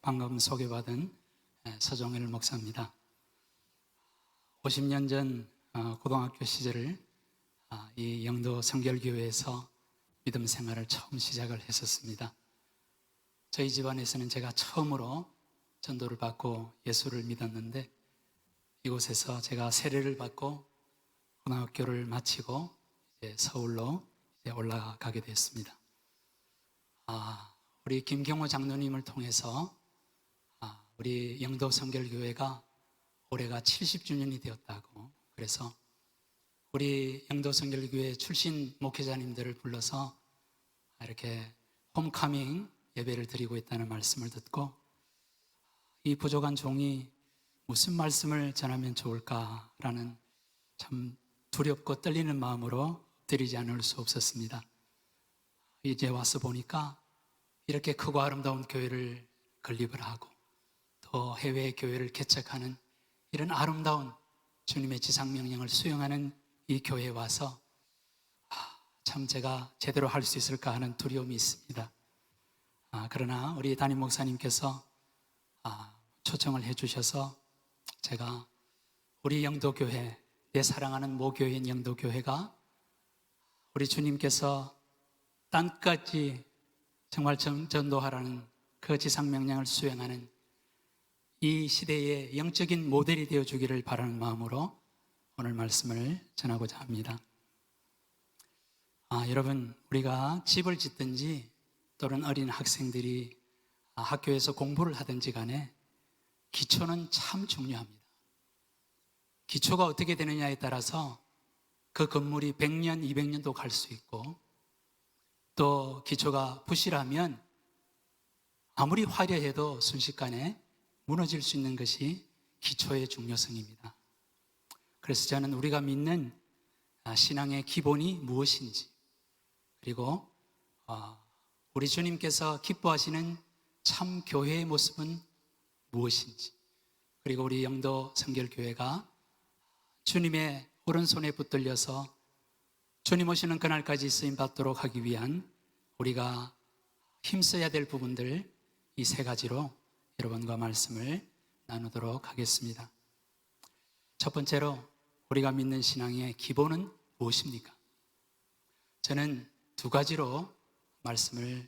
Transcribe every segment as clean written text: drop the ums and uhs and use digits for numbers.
방금 소개받은 서종일 목사입니다. 50년 전 고등학교 시절을 이 영도 성결교회에서 믿음 생활을 처음 시작을 했었습니다. 저희 집안에서는 제가 처음으로 전도를 받고 예수를 믿었는데, 이곳에서 제가 세례를 받고 고등학교를 마치고 이제 서울로 올라가게 됐습니다. 우리 김경호 장로님을 통해서 우리 영도 성결교회가 올해가 70주년이 되었다고, 그래서 우리 영도 성결교회 출신 목회자님들을 불러서 이렇게 홈카밍 예배를 드리고 있다는 말씀을 듣고, 이 부족한 종이 무슨 말씀을 전하면 좋을까라는 참 두렵고 떨리는 마음으로 드리지 않을 수 없었습니다. 이제 와서 보니까 이렇게 크고 아름다운 교회를 건립을 하고 또 해외 교회를 개척하는 이런 아름다운 주님의 지상명령을 수행하는 이 교회에 와서 참 제가 제대로 할 수 있을까 하는 두려움이 있습니다. 그러나 우리 담임 목사님께서 초청을 해주셔서 제가 우리 영도교회, 내 사랑하는 모교회인 영도교회가 우리 주님께서 땅까지 정말 전도하라는 그 지상명령을 수행하는 이 시대의 영적인 모델이 되어주기를 바라는 마음으로 오늘 말씀을 전하고자 합니다. 여러분, 우리가 집을 짓든지 또는 어린 학생들이 학교에서 공부를 하든지 간에 기초는 참 중요합니다. 기초가 어떻게 되느냐에 따라서 그 건물이 100년, 200년도 갈 수 있고, 또 기초가 부실하면 아무리 화려해도 순식간에 무너질 수 있는 것이 기초의 중요성입니다. 그래서 저는 우리가 믿는 신앙의 기본이 무엇인지, 그리고 우리 주님께서 기뻐하시는 참 교회의 모습은 무엇인지, 그리고 우리 영도 성결교회가 주님의 오른손에 붙들려서 주님 오시는 그날까지 쓰임받도록 하기 위한 우리가 힘써야 될 부분들, 이 세 가지로 여러분과 말씀을 나누도록 하겠습니다. 첫 번째로, 우리가 믿는 신앙의 기본은 무엇입니까? 저는 두 가지로 말씀을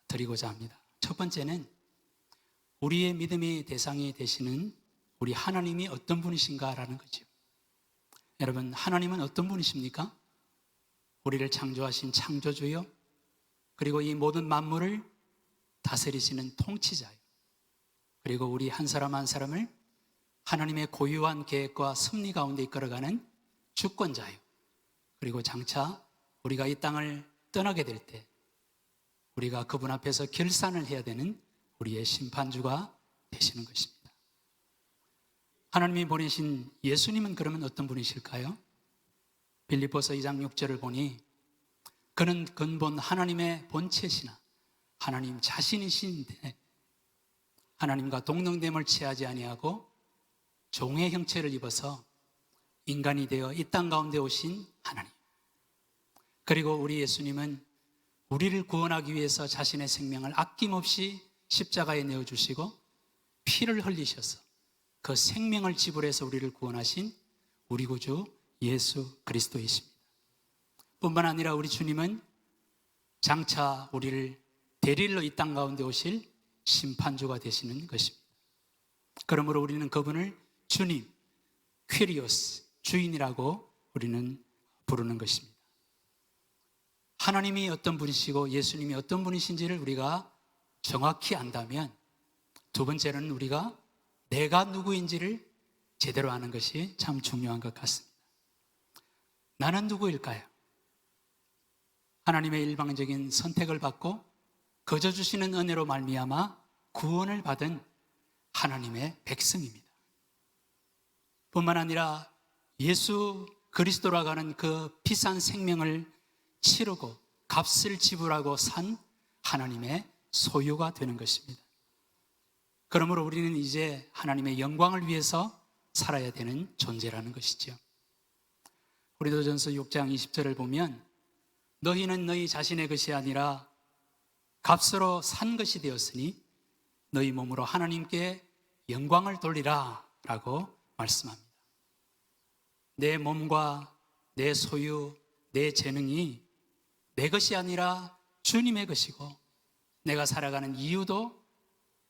드리고자 합니다. 첫 번째는 우리의 믿음의 대상이 되시는 우리 하나님이 어떤 분이신가라는 거죠. 여러분, 하나님은 어떤 분이십니까? 우리를 창조하신 창조주요, 그리고 이 모든 만물을 다스리시는 통치자요, 그리고 우리 한 사람 한 사람을 하나님의 고유한 계획과 섭리 가운데 이끌어가는 주권자요, 그리고 장차 우리가 이 땅을 떠나게 될 때 우리가 그분 앞에서 결산을 해야 되는 우리의 심판주가 되시는 것입니다. 하나님이 보내신 예수님은 그러면 어떤 분이실까요? 빌립보서 2장 6절을 보니 그는 근본 하나님의 본체시나 하나님 자신이신데 하나님과 동등됨을 취하지 아니하고 종의 형체를 입어서 인간이 되어 이 땅 가운데 오신 하나님, 그리고 우리 예수님은 우리를 구원하기 위해서 자신의 생명을 아낌없이 십자가에 내어주시고 피를 흘리셔서 그 생명을 지불해서 우리를 구원하신 우리 구주 예수 그리스도이십니다. 뿐만 아니라 우리 주님은 장차 우리를 대리로 이 땅 가운데 오실 심판주가 되시는 것입니다. 그러므로 우리는 그분을 주님, 퀴리오스, 주인이라고 우리는 부르는 것입니다. 하나님이 어떤 분이시고 예수님이 어떤 분이신지를 우리가 정확히 안다면, 두 번째는 우리가 내가 누구인지를 제대로 아는 것이 참 중요한 것 같습니다. 나는 누구일까요? 하나님의 일방적인 선택을 받고 거저 주시는 은혜로 말미암아 구원을 받은 하나님의 백성입니다. 뿐만 아니라 예수 그리스도라고 하는 그 비싼 생명을 치르고 값을 지불하고 산 하나님의 소유가 되는 것입니다. 그러므로 우리는 이제 하나님의 영광을 위해서 살아야 되는 존재라는 것이죠. 고린도전서 6장 20절을 보면 너희는 너희 자신의 것이 아니라 값으로 산 것이 되었으니 너희 몸으로 하나님께 영광을 돌리라 라고 말씀합니다. 내 몸과 내 소유, 내 재능이 내 것이 아니라 주님의 것이고, 내가 살아가는 이유도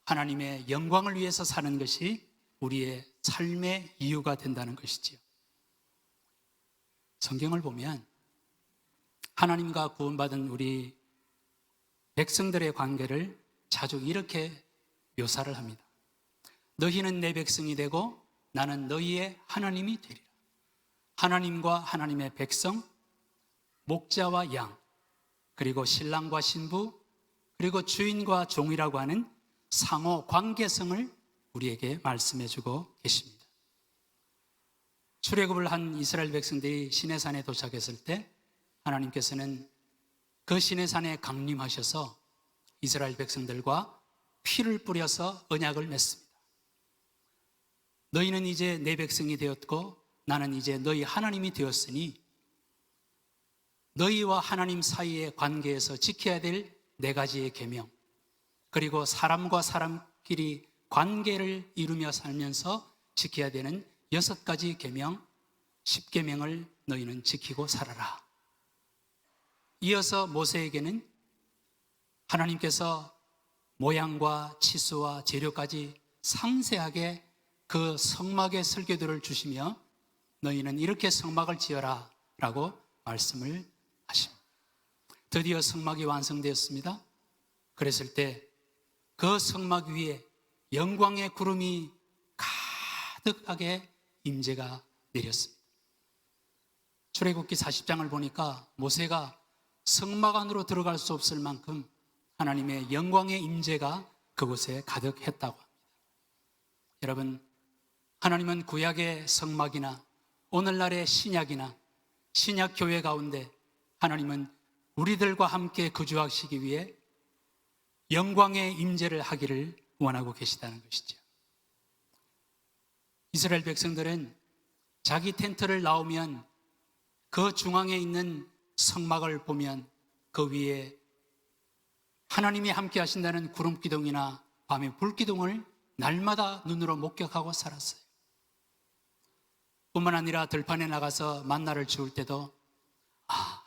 하나님의 영광을 위해서 사는 것이 우리의 삶의 이유가 된다는 것이지요. 성경을 보면 하나님과 구원받은 우리 백성들의 관계를 자주 이렇게 묘사를 합니다. 너희는 내 백성이 되고 나는 너희의 하나님이 되리라. 하나님과 하나님의 백성, 목자와 양, 그리고 신랑과 신부, 그리고 주인과 종이라고 하는 상호 관계성을 우리에게 말씀해 주고 계십니다. 출애굽을 한 이스라엘 백성들이 시내산에 도착했을 때 하나님께서는 그 시내산에 강림하셔서 이스라엘 백성들과 피를 뿌려서 언약을 맺습니다. 너희는 이제 내 백성이 되었고 나는 이제 너희 하나님이 되었으니 너희와 하나님 사이의 관계에서 지켜야 될 4가지의 계명, 그리고 사람과 사람끼리 관계를 이루며 살면서 지켜야 되는 6가지 계명, 10계명을 너희는 지키고 살아라. 이어서 모세에게는 하나님께서 모양과 치수와 재료까지 상세하게 그 성막의 설계도를 주시며 너희는 이렇게 성막을 지어라 라고 말씀을 하십니다. 드디어 성막이 완성되었습니다. 그랬을 때 그 성막 위에 영광의 구름이 가득하게 임재가 내렸습니다. 출애굽기 40장을 보니까 모세가 성막 안으로 들어갈 수 없을 만큼 하나님의 영광의 임재가 그곳에 가득했다고 합니다. 여러분, 하나님은 구약의 성막이나 오늘날의 신약이나 신약 교회 가운데 하나님은 우리들과 함께 거주하시기 위해 영광의 임재를 하기를 원하고 계시다는 것이죠. 이스라엘 백성들은 자기 텐트를 나오면 그 중앙에 있는 성막을 보면 그 위에 하나님이 함께 하신다는 구름 기둥이나 밤의 불 기둥을 날마다 눈으로 목격하고 살았어요. 뿐만 아니라 들판에 나가서 만나를 주울 때도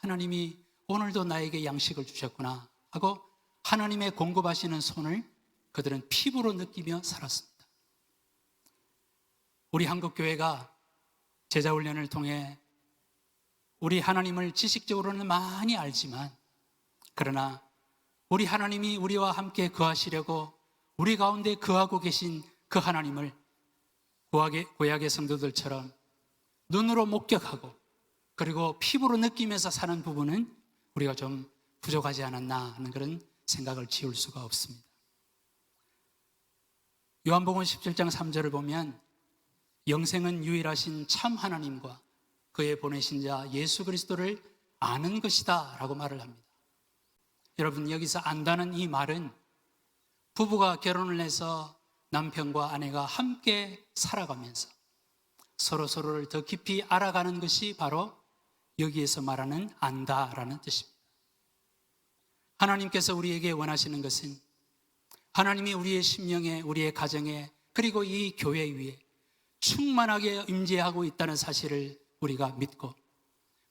하나님이 오늘도 나에게 양식을 주셨구나 하고 하나님의 공급하시는 손을 그들은 피부로 느끼며 살았습니다. 우리 한국교회가 제자훈련을 통해 우리 하나님을 지식적으로는 많이 알지만, 그러나 우리 하나님이 우리와 함께 거하시려고 우리 가운데 거하고 계신 그 하나님을 구약의 성도들처럼 눈으로 목격하고 그리고 피부로 느끼면서 사는 부분은 우리가 좀 부족하지 않았나 하는 그런 생각을 지울 수가 없습니다. 요한복음 17장 3절을 보면 영생은 유일하신 참 하나님과 그의 보내신 자 예수 그리스도를 아는 것이다 라고 말을 합니다. 여러분, 여기서 안다는 이 말은 부부가 결혼을 해서 남편과 아내가 함께 살아가면서 서로를 더 깊이 알아가는 것이 바로 여기에서 말하는 안다라는 뜻입니다. 하나님께서 우리에게 원하시는 것은 하나님이 우리의 심령에, 우리의 가정에, 그리고 이 교회 위에 충만하게 임재하고 있다는 사실을 우리가 믿고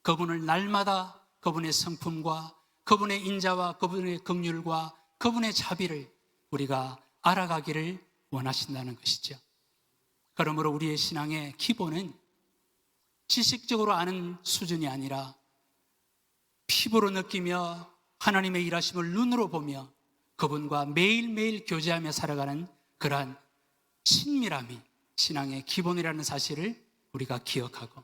그분을 날마다 그분의 성품과 그분의 인자와 그분의 긍휼과 그분의 자비를 우리가 알아가기를 원하신다는 것이죠. 그러므로 우리의 신앙의 기본은 지식적으로 아는 수준이 아니라 피부로 느끼며 하나님의 일하심을 눈으로 보며 그분과 매일매일 교제하며 살아가는 그러한 친밀함이 신앙의 기본이라는 사실을 우리가 기억하고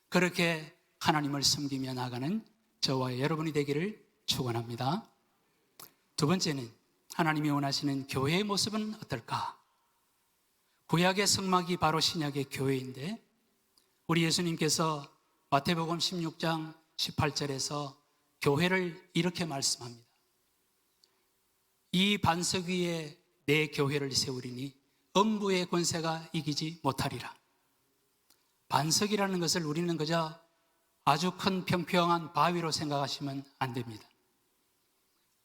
그렇게 하나님을 섬기며 나가는 저와 여러분이 되기를 축원합니다. 두 번째는 하나님이 원하시는 교회의 모습은 어떨까? 구약의 성막이 바로 신약의 교회인데 우리 예수님께서 마태복음 16장 18절에서 교회를 이렇게 말씀합니다. 이 반석 위에 내 교회를 세우리니 음부의 권세가 이기지 못하리라. 반석이라는 것을 우리는 그저 아주 큰 평평한 바위로 생각하시면 안 됩니다.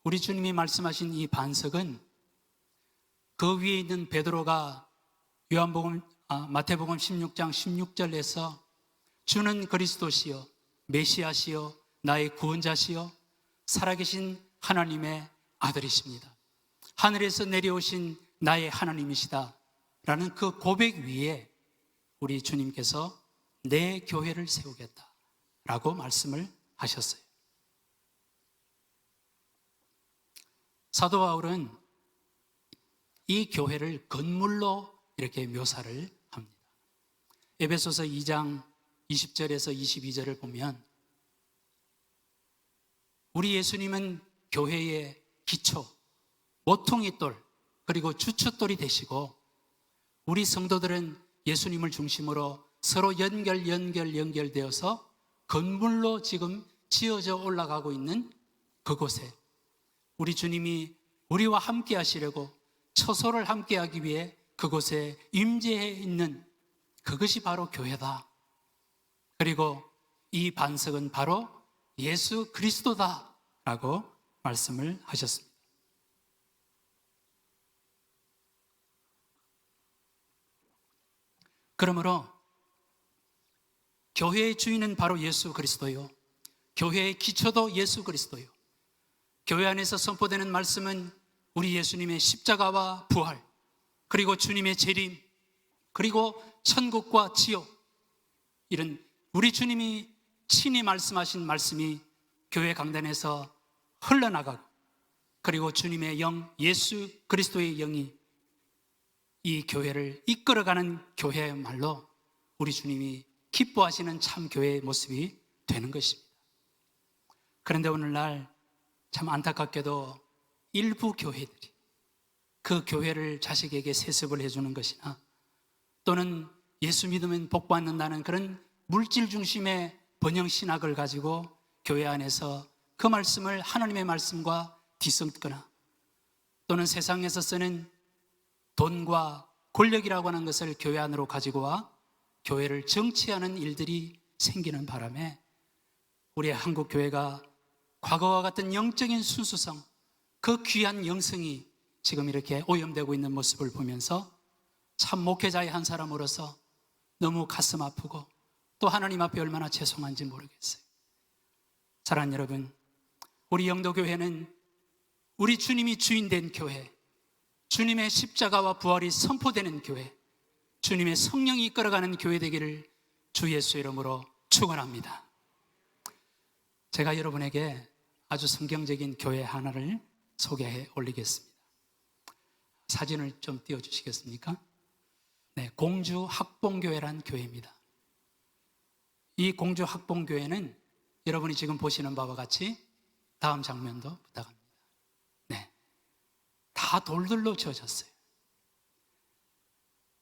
우리 주님이 말씀하신 이 반석은 그 위에 있는 베드로가 마태복음 16장 16절에서 주는 그리스도시요 메시아시요 나의 구원자시요 살아계신 하나님의 아들이십니다. 하늘에서 내려오신 나의 하나님이시다 라는 그 고백 위에 우리 주님께서 내 교회를 세우겠다 라고 말씀을 하셨어요. 사도 바울은 이 교회를 건물로 이렇게 묘사를 합니다. 에베소서 2장 20절에서 22절을 보면 우리 예수님은 교회의 기초, 모퉁이 돌, 그리고 주춧돌이 되시고 우리 성도들은 예수님을 중심으로 서로 연결되어서 건물로 지금 지어져 올라가고 있는 그곳에 우리 주님이 우리와 함께 하시려고 처소를 함께 하기 위해 그곳에 임재해 있는 그것이 바로 교회다. 그리고 이 반석은 바로 예수 그리스도다 라고 말씀을 하셨습니다. 그러므로 교회의 주인은 바로 예수 그리스도요, 교회의 기초도 예수 그리스도요, 교회 안에서 선포되는 말씀은 우리 예수님의 십자가와 부활, 그리고 주님의 재림, 그리고 천국과 지옥, 이런 우리 주님이 친히 말씀하신 말씀이 교회 강단에서 흘러나가고, 그리고 주님의 영, 예수 그리스도의 영이 이 교회를 이끌어가는 교회야말로 우리 주님이 기뻐하시는 참 교회의 모습이 되는 것입니다. 그런데 오늘날 참 안타깝게도 일부 교회들이 그 교회를 자식에게 세습을 해주는 것이나 또는 예수 믿으면 복 받는다는 그런 물질 중심의 번영 신학을 가지고 교회 안에서 그 말씀을 하나님의 말씀과 뒤섞거나 또는 세상에서 쓰는 돈과 권력이라고 하는 것을 교회 안으로 가지고 와 교회를 정치하는 일들이 생기는 바람에 우리 한국 교회가 과거와 같은 영적인 순수성, 그 귀한 영성이 지금 이렇게 오염되고 있는 모습을 보면서 참 목회자의 한 사람으로서 너무 가슴 아프고 또 하나님 앞에 얼마나 죄송한지 모르겠어요. 사랑하는 여러분, 우리 영도교회는 우리 주님이 주인된 교회, 주님의 십자가와 부활이 선포되는 교회, 주님의 성령이 이끌어가는 교회 되기를 주 예수 이름으로 축원합니다. 제가 여러분에게 아주 성경적인 교회 하나를 소개해 올리겠습니다. 사진을 좀 띄워주시겠습니까? 네, 공주 학봉교회란 교회입니다. 이 공주 학봉교회는 여러분이 지금 보시는 바와 같이 다음 장면도 부탁합니다. 네, 다 돌들로 지어졌어요.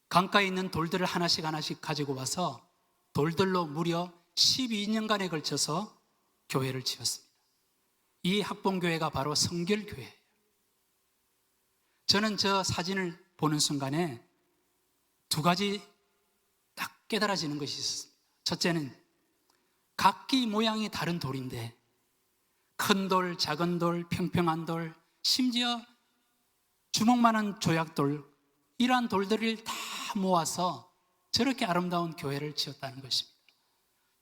강가에 있는 돌들을 하나씩 가지고 와서 돌들로 무려 12년간에 걸쳐서 교회를 지었습니다. 이 학봉교회가 바로 성결교회예요. 저는 저 사진을 보는 순간에 두 가지 딱 깨달아지는 것이 있었습니다. 첫째는 각기 모양이 다른 돌인데 큰 돌, 작은 돌, 평평한 돌, 심지어 주먹만한 조약돌, 이러한 돌들을 다 모아서 저렇게 아름다운 교회를 지었다는 것입니다.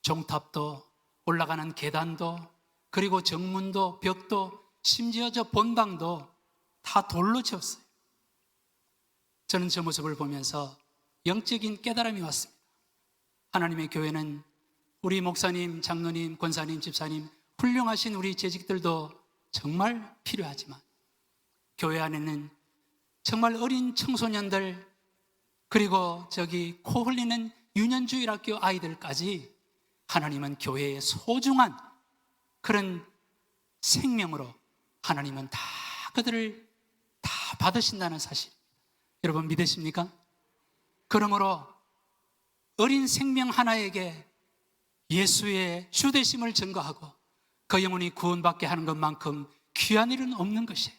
종탑도, 올라가는 계단도, 그리고 정문도, 벽도, 심지어 저 본당도 다 돌로 지었어요. 저는 저 모습을 보면서 영적인 깨달음이 왔습니다. 하나님의 교회는 우리 목사님, 장로님, 권사님, 집사님, 훌륭하신 우리 재직들도 정말 필요하지만 교회 안에는 정말 어린 청소년들, 그리고 저기 코 흘리는 유년주일학교 아이들까지 하나님은 교회의 소중한 그런 생명으로 하나님은 다 그들을 다 받으신다는 사실, 여러분 믿으십니까? 그러므로 어린 생명 하나에게 예수의 주되심을 증거하고 그 영혼이 구원받게 하는 것만큼 귀한 일은 없는 것이에요.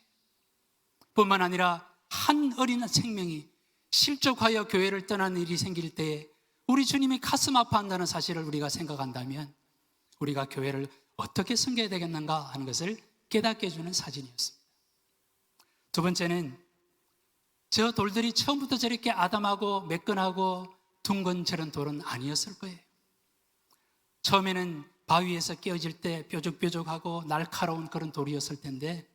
뿐만 아니라 한 어린 생명이 실족하여 교회를 떠나는 일이 생길 때에 우리 주님이 가슴 아파한다는 사실을 우리가 생각한다면 우리가 교회를 어떻게 섬겨야 되겠는가 하는 것을 깨닫게 해주는 사진이었습니다. 두 번째는 저 돌들이 처음부터 저렇게 아담하고 매끈하고 둥근 저런 돌은 아니었을 거예요. 처음에는 바위에서 깨어질 때 뾰족뾰족하고 날카로운 그런 돌이었을 텐데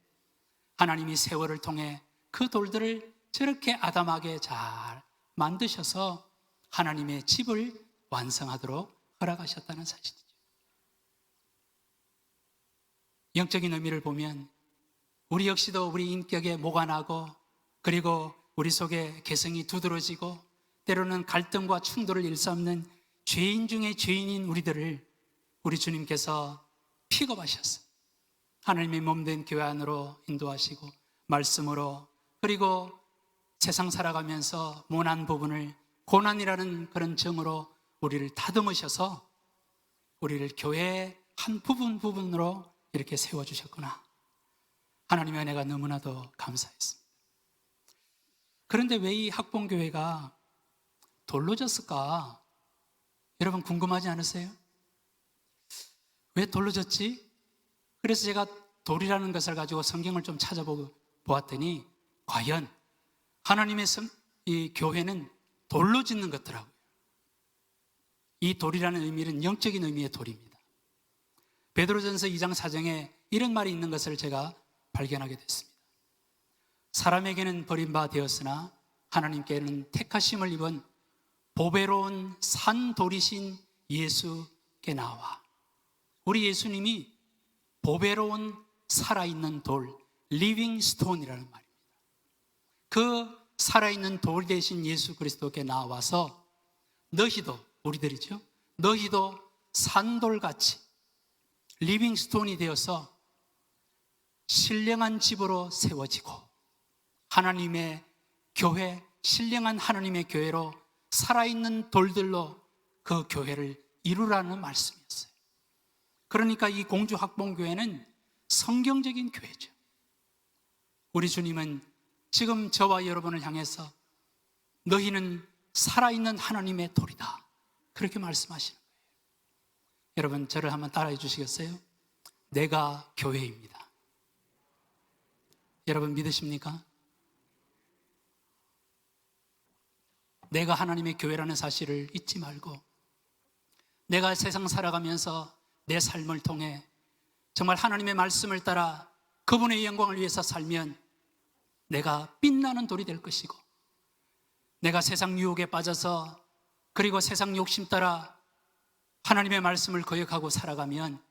하나님이 세월을 통해 그 돌들을 저렇게 아담하게 잘 만드셔서 하나님의 집을 완성하도록 허락하셨다는 사실이죠. 영적인 의미를 보면 우리 역시도 우리 인격에 모가 나고 그리고 우리 속에 개성이 두드러지고 때로는 갈등과 충돌을 일삼는 죄인 중에 죄인인 우리들을 우리 주님께서 픽업하셨어요. 하나님의 몸된 교회 안으로 인도하시고 말씀으로 그리고 세상 살아가면서 모난 부분을 고난이라는 그런 정으로 우리를 다듬으셔서 우리를 교회의 한 부분으로 이렇게 세워주셨구나. 하나님의 은혜가 너무나도 감사했습니다. 그런데 왜 이 학봉교회가 돌로 졌을까? 여러분 궁금하지 않으세요? 왜 돌로 졌지? 그래서 제가 돌이라는 것을 가지고 성경을 좀 찾아보았더니 과연 하나님의 이 교회는 돌로 짓는 것더라고요. 이 돌이라는 의미는 영적인 의미의 돌입니다. 베드로전서 2장 4장에 이런 말이 있는 것을 제가 발견하게 됐습니다. 사람에게는 버림바 되었으나 하나님께는 택하심을 입은 보배로운 산돌이신 예수께 나와. 우리 예수님이 보배로운 살아있는 돌, 리빙 스톤이라는 말입니다. 그 살아있는 돌 대신 예수 그리스도께 나와서 너희도, 우리들이죠, 너희도 산돌같이 리빙 스톤이 되어서 신령한 집으로 세워지고 하나님의 교회, 신령한 하나님의 교회로 살아있는 돌들로 그 교회를 이루라는 말씀이었어요. 그러니까 이 공주 학봉교회는 성경적인 교회죠. 우리 주님은 지금 저와 여러분을 향해서 너희는 살아있는 하나님의 돌이다, 그렇게 말씀하시는 거예요. 여러분 저를 한번 따라해 주시겠어요? 내가 교회입니다. 여러분 믿으십니까? 내가 하나님의 교회라는 사실을 잊지 말고 내가 세상 살아가면서 내 삶을 통해 정말 하나님의 말씀을 따라 그분의 영광을 위해서 살면 내가 빛나는 돌이 될 것이고, 내가 세상 유혹에 빠져서 그리고 세상 욕심 따라 하나님의 말씀을 거역하고 살아가면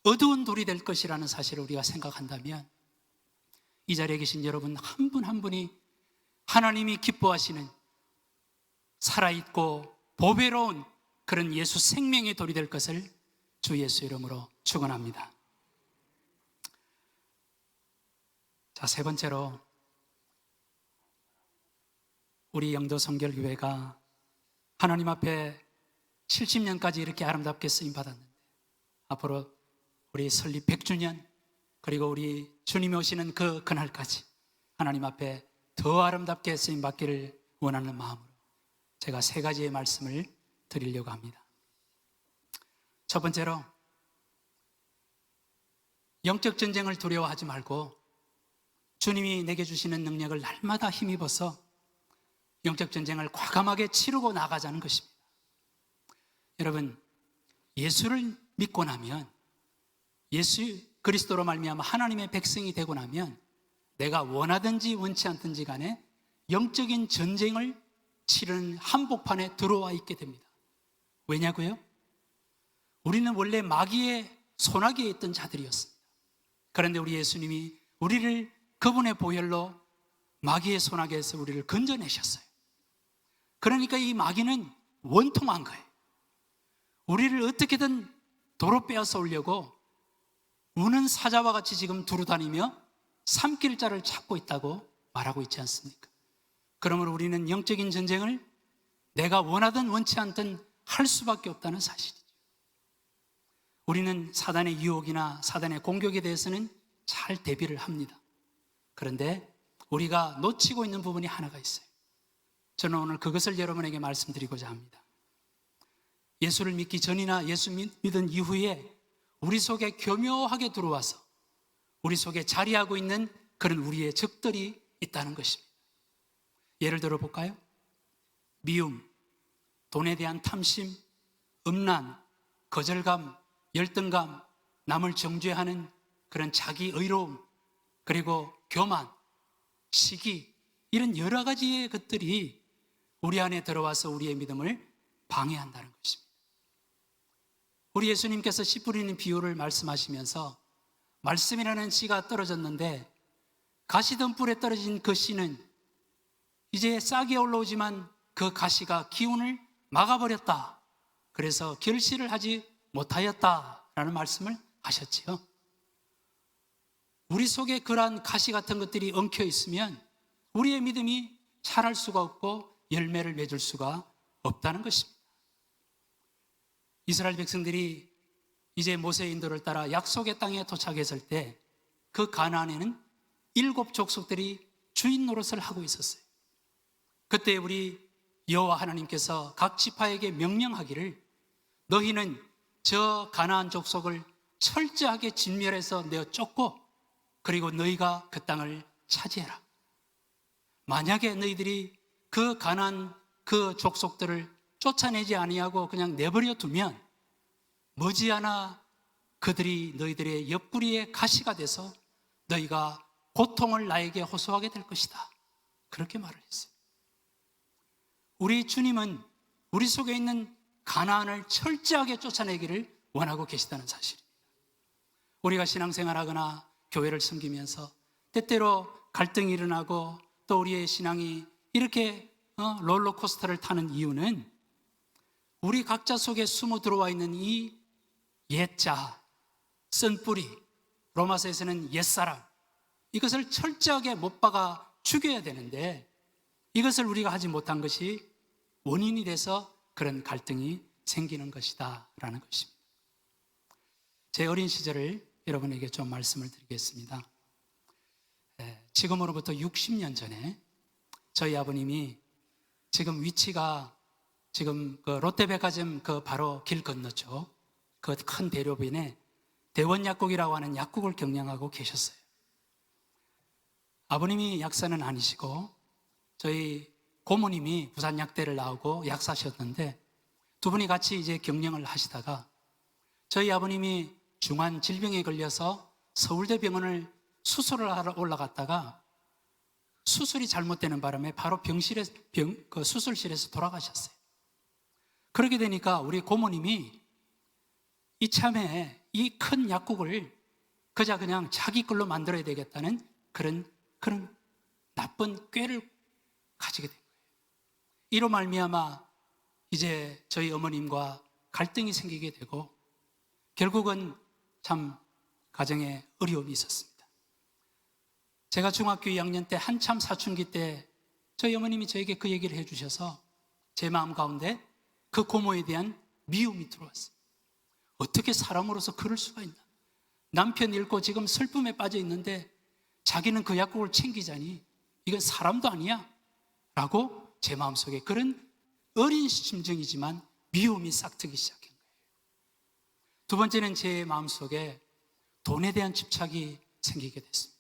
어두운 돌이 될 것이라는 사실을 우리가 생각한다면 이 자리에 계신 여러분 한 분 한 분이 하나님이 기뻐하시는 살아있고 보배로운 그런 예수 생명의 돌이 될 것을 주 예수 이름으로 축원합니다. 자, 세 번째로 우리 영도 성결교회가 하나님 앞에 70년까지 이렇게 아름답게 쓰임 받았는데 앞으로 우리 설립 100주년 그리고 우리 주님이 오시는 그 그날까지 하나님 앞에 더 아름답게 쓰임 받기를 원하는 마음으로 제가 세 가지의 말씀을 드리려고 합니다. 첫 번째로 영적 전쟁을 두려워하지 말고 주님이 내게 주시는 능력을 날마다 힘입어서 영적 전쟁을 과감하게 치르고 나가자는 것입니다. 여러분, 예수를 믿고 나면, 예수 그리스도로 말미암아 하나님의 백성이 되고 나면 내가 원하든지 원치 않든지 간에 영적인 전쟁을 치르는 한복판에 들어와 있게 됩니다. 왜냐고요? 우리는 원래 마귀의 손아귀에 있던 자들이었습니다. 그런데 우리 예수님이 우리를 그분의 보혈로 마귀의 손아귀에서 우리를 건져내셨어요. 그러니까 이 마귀는 원통한 거예요. 우리를 어떻게든 도로 빼앗아 오려고 우는 사자와 같이 지금 두루다니며 삼킬 자를 찾고 있다고 말하고 있지 않습니까? 그러므로 우리는 영적인 전쟁을 내가 원하든 원치 않든 할 수밖에 없다는 사실이죠. 우리는 사단의 유혹이나 사단의 공격에 대해서는 잘 대비를 합니다. 그런데 우리가 놓치고 있는 부분이 하나가 있어요. 저는 오늘 그것을 여러분에게 말씀드리고자 합니다. 예수를 믿기 전이나 예수 믿은 이후에 우리 속에 교묘하게 들어와서 우리 속에 자리하고 있는 그런 우리의 적들이 있다는 것입니다. 예를 들어 볼까요? 미움, 돈에 대한 탐심, 음란, 거절감, 열등감, 남을 정죄하는 그런 자기 의로움, 그리고 교만, 시기, 이런 여러 가지의 것들이 우리 안에 들어와서 우리의 믿음을 방해한다는 것입니다. 우리 예수님께서 씨 뿌리는 비유를 말씀하시면서 말씀이라는 씨가 떨어졌는데 가시던 뿔에 떨어진 그 씨는 이제 싹이 올라오지만 그 가시가 기운을 막아버렸다. 그래서 결실을 하지 못하였다라는 말씀을 하셨지요. 우리 속에 그러한 가시 같은 것들이 엉켜 있으면 우리의 믿음이 자랄 수가 없고 열매를 맺을 수가 없다는 것입니다. 이스라엘 백성들이 이제 모세의 인도를 따라 약속의 땅에 도착했을 때 그 가나안에는 7 족속들이 주인 노릇을 하고 있었어요. 그때 우리 여호와 하나님께서 각 지파에게 명령하기를 너희는 저 가나안 족속을 철저하게 진멸해서 내어 쫓고 그리고 너희가 그 땅을 차지해라. 만약에 너희들이 그 가나안 그 족속들을 쫓아내지 아니하고 그냥 내버려 두면 머지않아 그들이 너희들의 옆구리에 가시가 돼서 너희가 고통을 나에게 호소하게 될 것이다. 그렇게 말을 했어요. 우리 주님은 우리 속에 있는 가나안을 철저하게 쫓아내기를 원하고 계시다는 사실입니다. 우리가 신앙생활하거나 교회를 섬기면서 때때로 갈등이 일어나고 또 우리의 신앙이 이렇게 롤러코스터를 타는 이유는 우리 각자 속에 숨어 들어와 있는 이 옛자, 쓴뿌리, 로마서에서는 옛사람, 이것을 철저하게 못 박아 죽여야 되는데 이것을 우리가 하지 못한 것이 원인이 돼서 그런 갈등이 생기는 것이다 라는 것입니다. 제 어린 시절을 여러분에게 좀 말씀을 드리겠습니다. 지금으로부터 60년 전에 저희 아버님이 지금 위치가 지금 그 롯데백화점 그 바로 길 건너죠. 그 큰 대로변에 대원약국이라고 하는 약국을 경영하고 계셨어요. 아버님이 약사는 아니시고 저희 고모님이 부산약대를 나오고 약사셨는데 두 분이 같이 이제 경영을 하시다가 저희 아버님이 중한 질병에 걸려서 서울대병원을 수술을 하러 올라갔다가 수술이 잘못되는 바람에 바로 그 수술실에서 돌아가셨어요. 그렇게 되니까 우리 고모님이 이참에 이 큰 약국을 그냥 자기 걸로 만들어야 되겠다는 그런 나쁜 꾀를 가지게 된 거예요. 이로 말미암아 이제 저희 어머님과 갈등이 생기게 되고 결국은 참 가정에 어려움이 있었습니다. 제가 중학교 2학년 때 한참 사춘기 때 저희 어머님이 저에게 그 얘기를 해주셔서 제 마음 가운데 그 고모에 대한 미움이 들어왔어요. 어떻게 사람으로서 그럴 수가 있나? 남편 잃고 지금 슬픔에 빠져 있는데 자기는 그 약국을 챙기자니 이건 사람도 아니야 라고 제 마음속에 그런 어린 심정이지만 미움이 싹트기 시작한 거예요. 두 번째는 제 마음속에 돈에 대한 집착이 생기게 됐습니다.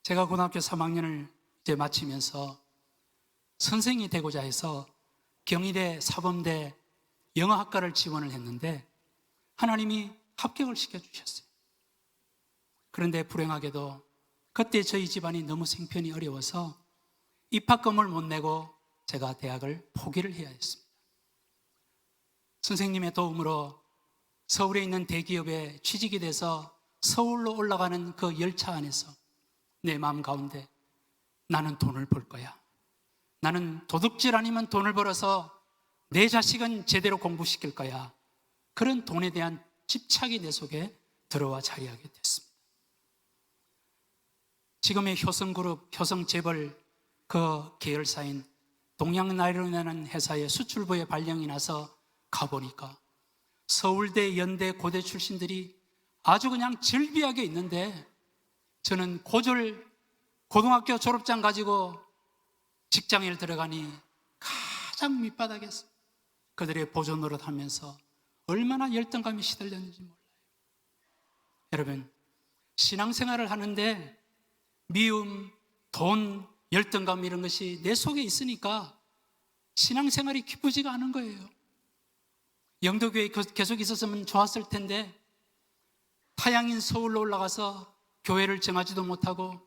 제가 고등학교 3학년을 이제 마치면서 선생이 되고자 해서 경희대 사범대 영어학과를 지원을 했는데 하나님이 합격을 시켜주셨어요. 그런데 불행하게도 그때 저희 집안이 너무 생편이 어려워서 입학금을 못 내고 제가 대학을 포기를 해야 했습니다. 선생님의 도움으로 서울에 있는 대기업에 취직이 돼서 서울로 올라가는 그 열차 안에서 내 마음 가운데 나는 돈을 벌 거야. 나는 도둑질 아니면 돈을 벌어서 내 자식은 제대로 공부시킬 거야. 그런 돈에 대한 집착이 내 속에 들어와 자리하게 됐습니다. 지금의 효성그룹, 효성재벌 그 계열사인 동양나일론이라는 회사의 수출부에 발령이 나서 가보니까 서울대, 연대, 고대 출신들이 아주 그냥 즐비하게 있는데 저는 고등학교 졸업장 가지고 직장에 들어가니 가장 밑바닥에서 그들의 보조 노릇하면서 얼마나 열등감이 시달렸는지 몰라요. 여러분, 신앙생활을 하는데 미움, 돈, 열등감 이런 것이 내 속에 있으니까 신앙생활이 기쁘지가 않은 거예요. 영도교회에 계속 있었으면 좋았을 텐데 타향인 서울로 올라가서 교회를 정하지도 못하고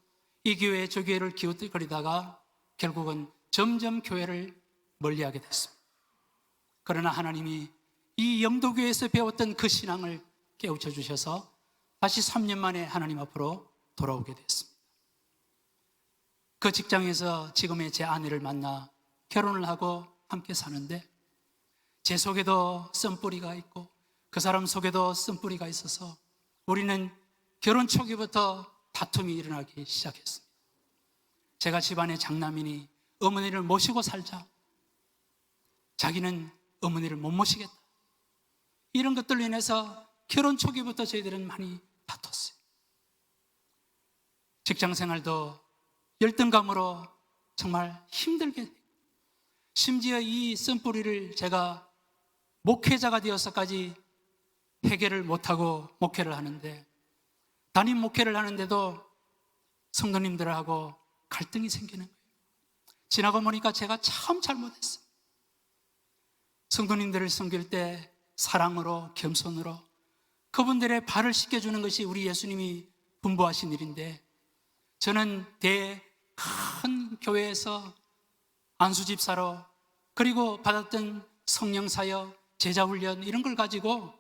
이 교회 저 교회를 기웃거리다가 결국은 점점 교회를 멀리하게 됐습니다. 그러나 하나님이 이 영도교회에서 배웠던 그 신앙을 깨우쳐 주셔서 다시 3년 만에 하나님 앞으로 돌아오게 됐습니다. 그 직장에서 지금의 제 아내를 만나 결혼을 하고 함께 사는데 제 속에도 쓴뿌리가 있고 그 사람 속에도 쓴뿌리가 있어서 우리는 결혼 초기부터 다툼이 일어나기 시작했습니다. 제가 집안의 장남이니 어머니를 모시고 살자. 자기는 어머니를 못 모시겠다. 이런 것들로 인해서 결혼 초기부터 저희들은 많이 다퉜어요. 직장 생활도 열등감으로 정말 힘들게, 심지어 이 쓴뿌리를 제가 목회자가 되어서까지 해결을 못하고 목회를 하는데, 담임 목회를 하는데도 성도님들하고 갈등이 생기는 거예요. 지나고 보니까 제가 참 잘못했어요. 성도님들을 섬길 때 사랑으로, 겸손으로 그분들의 발을 씻겨주는 것이 우리 예수님이 분부하신 일인데, 저는 큰 교회에서 안수집사로, 그리고 받았던 성령사역, 제자훈련 이런 걸 가지고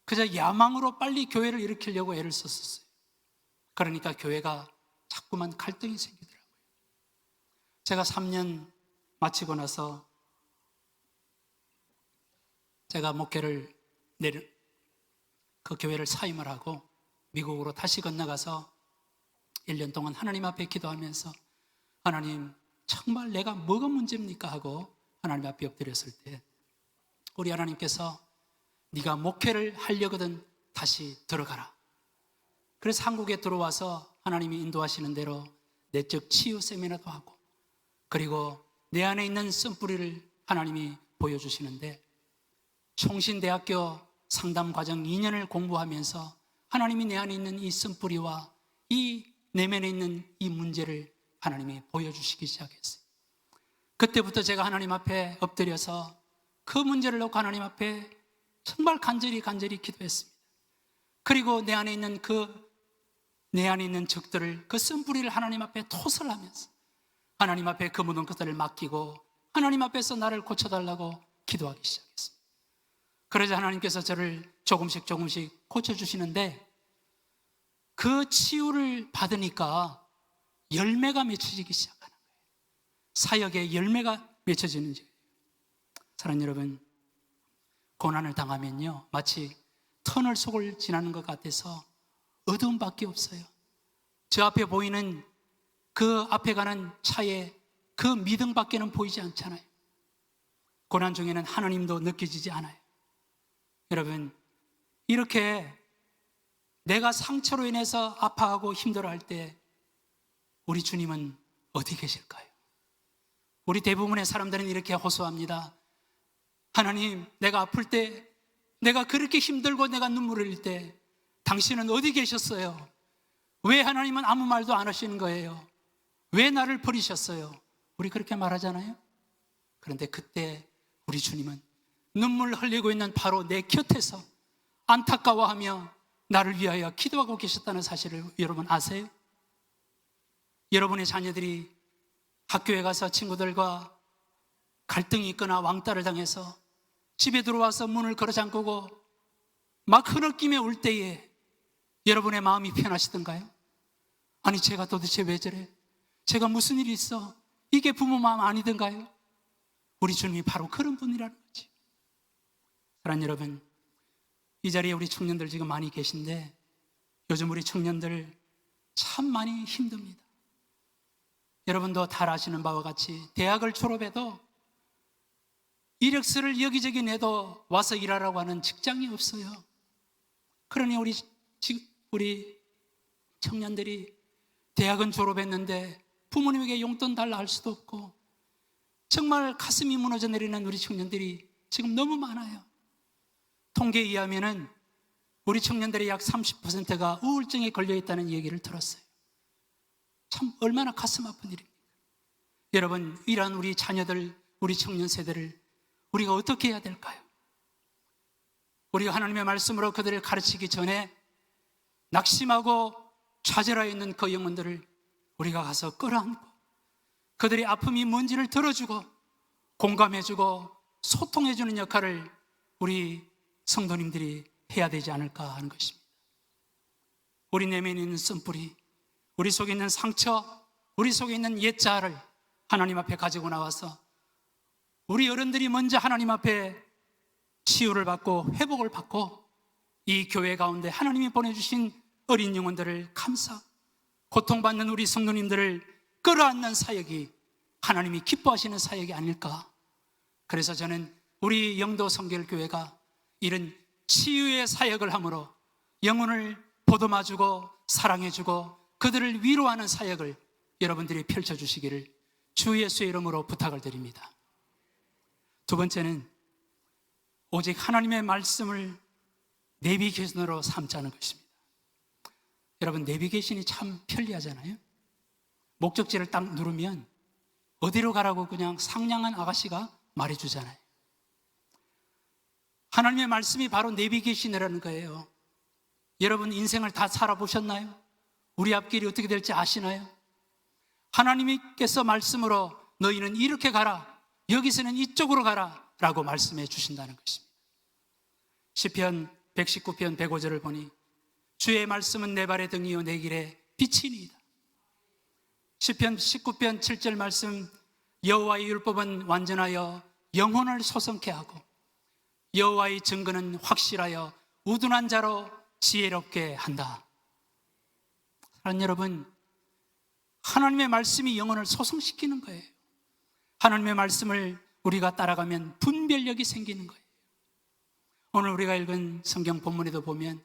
그저 야망으로 빨리 교회를 일으키려고 애를 썼었어요. 그러니까 교회가 자꾸만 갈등이 생기더라고요. 제가 3년 마치고 나서 제가 목회를 그 교회를 사임을 하고 미국으로 다시 건너가서 1년 동안 하나님 앞에 기도하면서, 하나님 정말 내가 뭐가 문제입니까 하고 하나님 앞에 엎드렸을 때 우리 하나님께서 네가 목회를 하려거든 다시 들어가라. 그래서 한국에 들어와서 하나님이 인도하시는 대로 내적 치유 세미나도 하고, 그리고 내 안에 있는 쓴뿌리를 하나님이 보여주시는데, 총신대학교 상담과정 2년을 공부하면서 하나님이 내 안에 있는 이 쓴뿌리와 이 내면에 있는 이 문제를 하나님이 보여주시기 시작했어요. 그때부터 제가 하나님 앞에 엎드려서 그 문제를 놓고 하나님 앞에 정말 간절히 기도했습니다. 그리고 내 안에 있는 적들을, 그 쓴뿌리를 하나님 앞에 토설을 하면서 하나님 앞에 그 모든 것들을 맡기고 하나님 앞에서 나를 고쳐달라고 기도하기 시작했습니다. 그러자 하나님께서 저를 조금씩 고쳐주시는데, 그 치유를 받으니까 열매가 맺혀지기 시작하는 거예요. 사역에 열매가 맺혀지는 거예요. 사랑하는 여러분, 고난을 당하면요, 마치 터널 속을 지나는 것 같아서 어두움밖에 없어요. 저 앞에 보이는 그 앞에 가는 차에 그 미등밖에는 보이지 않잖아요. 고난 중에는 하나님도 느껴지지 않아요. 여러분, 이렇게 내가 상처로 인해서 아파하고 힘들어할 때 우리 주님은 어디 계실까요? 우리 대부분의 사람들은 이렇게 호소합니다. 하나님, 내가 아플 때, 내가 그렇게 힘들고 내가 눈물을 흘릴 때 당신은 어디 계셨어요? 왜 하나님은 아무 말도 안 하시는 거예요? 왜 나를 버리셨어요? 우리 그렇게 말하잖아요. 그런데 그때 우리 주님은 눈물 흘리고 있는 바로 내 곁에서 안타까워하며 나를 위하여 기도하고 계셨다는 사실을 여러분 아세요? 여러분의 자녀들이 학교에 가서 친구들과 갈등이 있거나 왕따를 당해서 집에 들어와서 문을 걸어 잠그고 막 흐느끼며 울 때에 여러분의 마음이 편하시던가요? 아니, 제가 도대체 왜 저래? 제가 무슨 일이 있어? 이게 부모 마음 아니던가요? 우리 주님이 바로 그런 분이라는 거지. 사랑하는 여러분, 이 자리에 우리 청년들 지금 많이 계신데 요즘 우리 청년들 참 많이 힘듭니다. 여러분도 잘 아시는 바와 같이 대학을 졸업해도 이력서를 여기저기 내도 와서 일하라고 하는 직장이 없어요. 그러니 우리 청년들이 대학은 졸업했는데 부모님에게 용돈 달라 할 수도 없고, 정말 가슴이 무너져 내리는 우리 청년들이 지금 너무 많아요. 통계에 의하면은 우리 청년들의 약 30%가 우울증에 걸려 있다는 얘기를 들었어요. 참 얼마나 가슴 아픈 일입니까? 여러분, 이러한 우리 자녀들, 우리 청년 세대를 우리가 어떻게 해야 될까요? 우리가 하나님의 말씀으로 그들을 가르치기 전에 낙심하고 좌절하여 있는 그 영혼들을 우리가 가서 끌어안고 그들의 아픔이 뭔지를 들어주고 공감해주고 소통해주는 역할을 우리 성도님들이 해야 되지 않을까 하는 것입니다. 우리 내면에 있는 쓴뿌리, 우리 속에 있는 상처, 우리 속에 있는 옛자아를 하나님 앞에 가지고 나와서 우리 어른들이 먼저 하나님 앞에 치유를 받고 회복을 받고 이 교회 가운데 하나님이 보내주신 어린 영혼들을 감사, 고통받는 우리 성도님들을 끌어안는 사역이 하나님이 기뻐하시는 사역이 아닐까. 그래서 저는 우리 영도 성결교회가 이런 치유의 사역을 함으로 영혼을 보듬어주고 사랑해주고 그들을 위로하는 사역을 여러분들이 펼쳐주시기를 주 예수의 이름으로 부탁을 드립니다. 두 번째는 오직 하나님의 말씀을 내비게이션으로 삼자는 것입니다. 여러분, 내비게이션이 참 편리하잖아요. 목적지를 딱 누르면 어디로 가라고 그냥 상냥한 아가씨가 말해주잖아요. 하나님의 말씀이 바로 내비게이션이라는 거예요. 여러분, 인생을 다 살아보셨나요? 우리 앞길이 어떻게 될지 아시나요? 하나님께서 말씀으로 너희는 이렇게 가라, 여기서는 이쪽으로 가라 라고 말씀해 주신다는 것입니다. 시편 119편 105절을 보니 주의 말씀은 내 발의 등이요 내 길의 빛이니이다. 시편 19편 7절 말씀, 여호와의 율법은 완전하여 영혼을 소성케 하고 여호와의 증거는 확실하여 우둔한 자로 지혜롭게 한다. 사랑하는 여러분, 하나님의 말씀이 영혼을 소성시키는 거예요. 하나님의 말씀을 우리가 따라가면 분별력이 생기는 거예요. 오늘 우리가 읽은 성경 본문에도 보면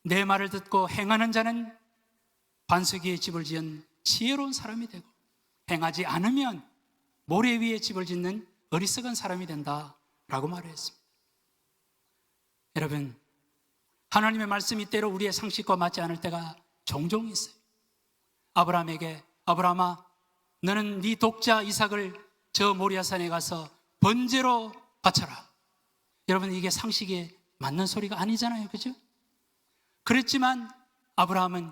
내 말을 듣고 행하는 자는 반석 위에 집을 지은 지혜로운 사람이 되고 행하지 않으면 모래 위에 집을 짓는 어리석은 사람이 된다라고 말을 했습니다. 여러분, 하나님의 말씀이 때로 우리의 상식과 맞지 않을 때가 종종 있어요. 아브라함에게 아브라함아, 너는 네 독자 이삭을 저 모리아산에 가서 번제로 바쳐라. 여러분, 이게 상식에 맞는 소리가 아니잖아요, 그죠? 그랬지만 아브라함은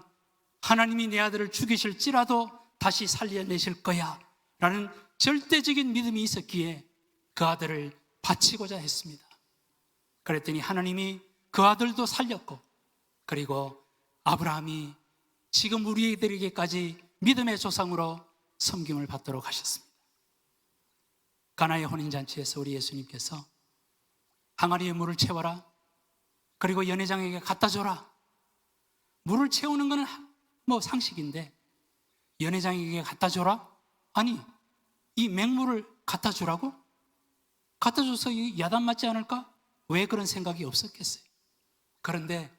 하나님이 내 아들을 죽이실지라도 다시 살려내실 거야 라는 절대적인 믿음이 있었기에 그 아들을 바치고자 했습니다. 그랬더니 하나님이 그 아들도 살렸고, 그리고 아브라함이 지금 우리들에게까지 믿음의 조상으로 섬김을 받도록 하셨습니다. 가나의 혼인잔치에서 우리 예수님께서 항아리에 물을 채워라, 그리고 연회장에게 갖다 줘라. 물을 채우는 것은 뭐 상식인데 연회장에게 갖다 줘라? 아니, 이 맹물을 갖다 주라고? 갖다 줘서 야단 맞지 않을까? 왜 그런 생각이 없었겠어요? 그런데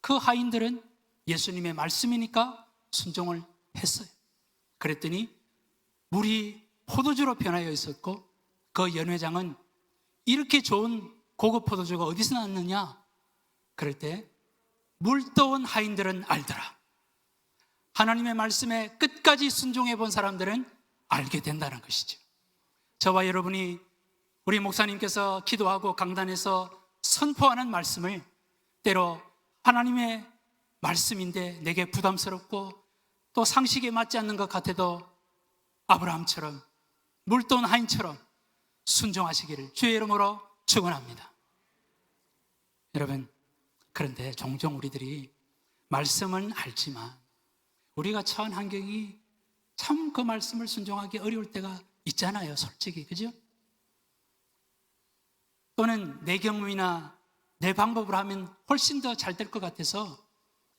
그 하인들은 예수님의 말씀이니까 순종을 했어요. 그랬더니 물이 포도주로 변하여 있었고, 그 연회장은 이렇게 좋은 고급 포도주가 어디서 났느냐? 그럴 때 물떠온 하인들은 알더라. 하나님의 말씀에 끝까지 순종해 본 사람들은 알게 된다는 것이죠. 저와 여러분이 우리 목사님께서 기도하고 강단에서 선포하는 말씀을 때로 하나님의 말씀인데 내게 부담스럽고 또 상식에 맞지 않는 것 같아도 아브라함처럼 물떠온 하인처럼 순종하시기를 주의 이름으로 축원합니다. 여러분, 그런데 종종 우리들이 말씀은 알지만 우리가 처한 환경이 참 그 말씀을 순종하기 어려울 때가 있잖아요, 솔직히, 그죠? 또는 내 경험이나 내 방법으로 하면 훨씬 더 잘 될 것 같아서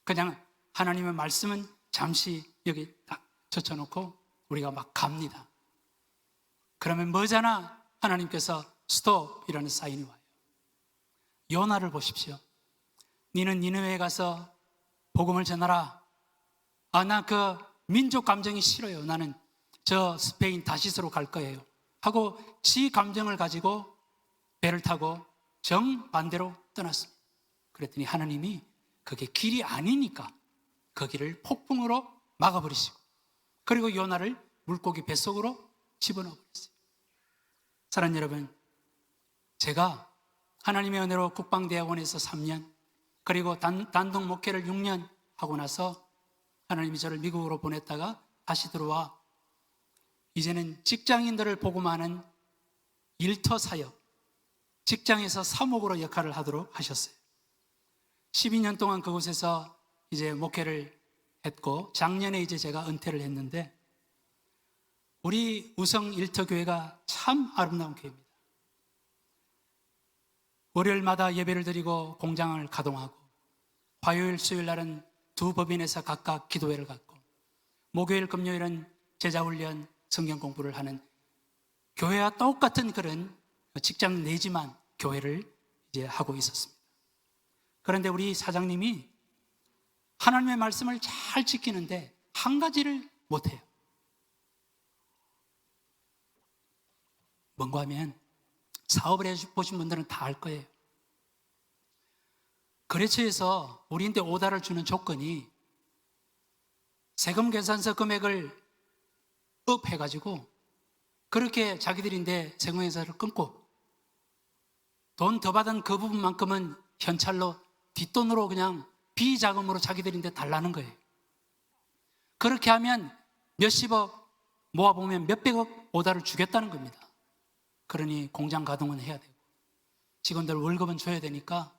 그냥 하나님의 말씀은 잠시 여기 딱 젖혀놓고 우리가 막 갑니다. 그러면 뭐잖아? 하나님께서 스톱이라는 사인이 와요. 요나를 보십시오. 니는 니느웨에 가서 복음을 전하라. 나 그 민족 감정이 싫어요. 나는 저 스페인 다시스로 갈 거예요 하고 지 감정을 가지고 배를 타고 정반대로 떠났습니다. 그랬더니 하나님이 그게 길이 아니니까 그 길을 폭풍으로 막아버리시고, 그리고 요나를 물고기 뱃속으로 집어넣어 버렸어요. 사랑하는 여러분, 제가 하나님의 은혜로 국방대학원에서 3년, 그리고 단독 목회를 6년 하고 나서 하나님이 저를 미국으로 보냈다가 다시 들어와 이제는 직장인들을 복음하는 일터 사역, 직장에서 사목으로 역할을 하도록 하셨어요. 12년 동안 그곳에서 이제 목회를 했고, 작년에 이제 제가 은퇴를 했는데, 우리 우성 일터교회가 참 아름다운 교회입니다. 월요일마다 예배를 드리고 공장을 가동하고, 화요일, 수요일 날은 두 법인에서 각각 기도회를 갖고, 목요일, 금요일은 제자훈련, 성경 공부를 하는 교회와 똑같은 그런 직장 내지만 교회를 이제 하고 있었습니다. 그런데 우리 사장님이 하나님의 말씀을 잘 지키는데 한 가지를 못해요. 뭔가 하면 사업을 해보신 분들은 다 알 거예요. 거래처에서 우리한테 오다를 주는 조건이 세금 계산서 금액을 업 해가지고 그렇게 자기들인데 세금계산서를 끊고 돈 더 받은 그 부분만큼은 현찰로 뒷돈으로 그냥 비자금으로 자기들인데 달라는 거예요. 그렇게 하면 몇십억 모아보면 몇백억 오다를 주겠다는 겁니다. 그러니 공장 가동은 해야 되고 직원들 월급은 줘야 되니까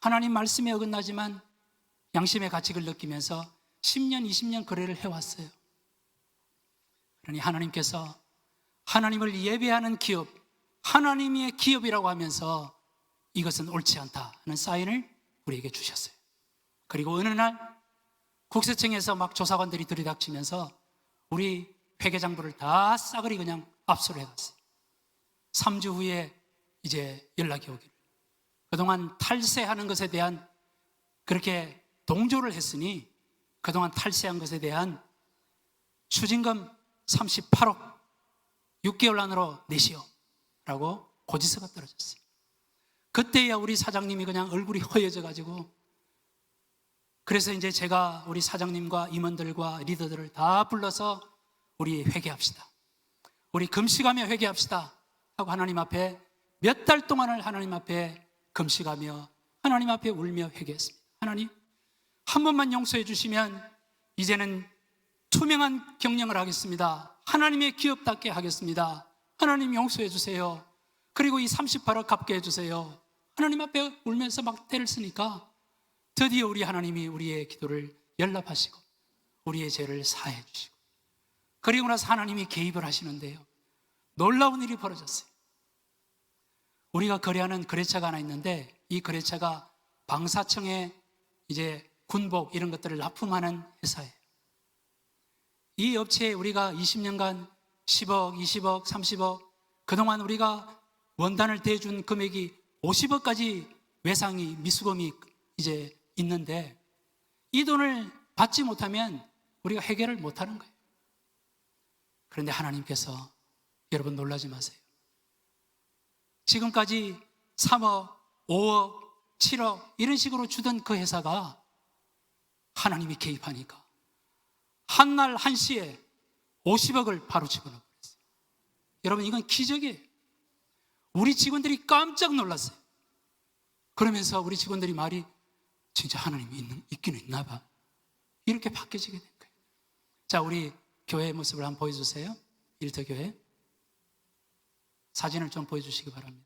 하나님 말씀에 어긋나지만 양심의 가책을 느끼면서 10년, 20년 거래를 해왔어요. 그러니 하나님께서 하나님을 예배하는 기업, 하나님의 기업이라고 하면서 이것은 옳지 않다 하는 사인을 우리에게 주셨어요. 그리고 어느 날 국세청에서 막 조사관들이 들이닥치면서 우리 회계장부를 다 싸그리 그냥 압수를 해갔어요. 3주 후에 이제 연락이 오기를, 그동안 탈세하는 것에 대한 그렇게 동조를 했으니 그동안 탈세한 것에 대한 추징금 38억 6개월 안으로 내시오 라고 고지서가 떨어졌어요. 그때야 우리 사장님이 그냥 얼굴이 허여져 가지고, 그래서 이제 제가 우리 사장님과 임원들과 리더들을 다 불러서 우리 회개합시다, 우리 금식하며 회개합시다 하고 하나님 앞에 몇 달 동안을 하나님 앞에 금식하며 하나님 앞에 울며 회개했습니다. 하나님, 한 번만 용서해 주시면 이제는 투명한 경영을 하겠습니다. 하나님의 기업답게 하겠습니다. 하나님 용서해 주세요. 그리고 이 38억 갚게 해주세요. 하나님 앞에 울면서 막 때를 쓰니까 드디어 우리 하나님이 우리의 기도를 연락하시고 우리의 죄를 사해 주시고, 그리고 나서 하나님이 개입을 하시는데요, 놀라운 일이 벌어졌어요. 우리가 거래하는 거래처가 하나 있는데 이 거래처가 방사청에 이제 군복 이런 것들을 납품하는 회사예요. 이 업체에 우리가 20년간 10억, 20억, 30억, 그동안 우리가 원단을 대준 금액이 50억까지 외상이, 미수금이 이제 있는데 이 돈을 받지 못하면 우리가 해결을 못하는 거예요. 그런데 하나님께서, 여러분 놀라지 마세요. 지금까지 3억, 5억, 7억 이런 식으로 주던 그 회사가 하나님이 개입하니까 한날 한시에 50억을 바로 집어넣어버렸어요. 여러분, 이건 기적이에요. 우리 직원들이 깜짝 놀랐어요. 그러면서 우리 직원들이 말이, 진짜 하나님이 있기는 있나 봐, 이렇게 바뀌어지게 된 거예요. 자, 우리 교회의 모습을 한번 보여주세요. 일터교회 사진을 좀 보여주시기 바랍니다.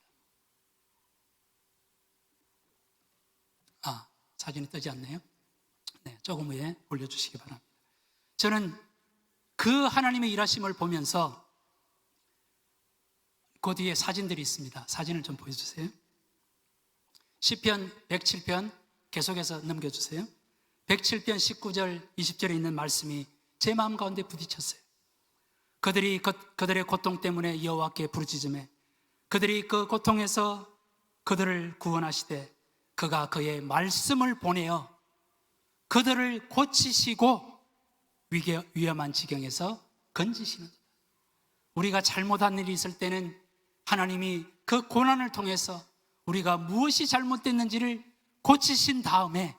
사진이 뜨지 않네요. 네, 조금 후에 올려주시기 바랍니다. 저는 그 하나님의 일하심을 보면서 그 뒤에 사진들이 있습니다. 사진을 좀 보여주세요. 시편 107편 계속해서 넘겨주세요. 107편 19절 20절에 있는 말씀이 제 마음 가운데 부딪혔어요. 그들의 고통 때문에 여호와께 부르짖으매 그들이 그 고통에서 그들을 구원하시되 그가 그의 말씀을 보내어 그들을 고치시고 위험한 지경에서 건지시는도다. 우리가 잘못한 일이 있을 때는 하나님이 그 고난을 통해서 우리가 무엇이 잘못됐는지를 고치신 다음에